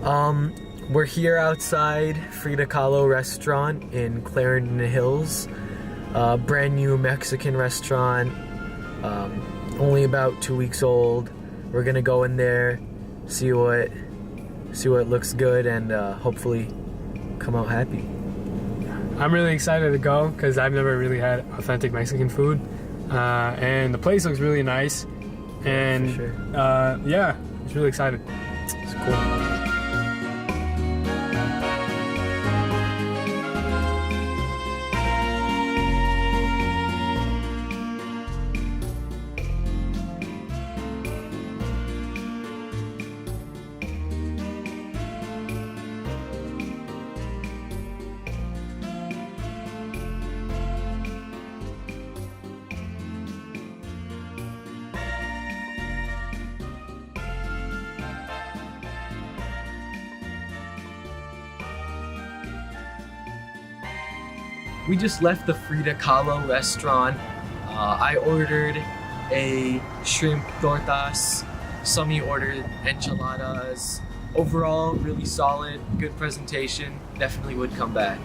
We're here outside Frida Kahlo restaurant in Clarendon Hills. Brand new Mexican restaurant, only about 2 weeks old. We're gonna go in there, see what looks good, and hopefully come out happy. I'm really excited to go because I've never really had authentic Mexican food, and the place looks really nice. And For sure. yeah, just really excited. It's cool. We just left the Frida Kahlo restaurant. I ordered a shrimp tortas. Sami ordered enchiladas. Overall, really solid, good presentation. Definitely would come back.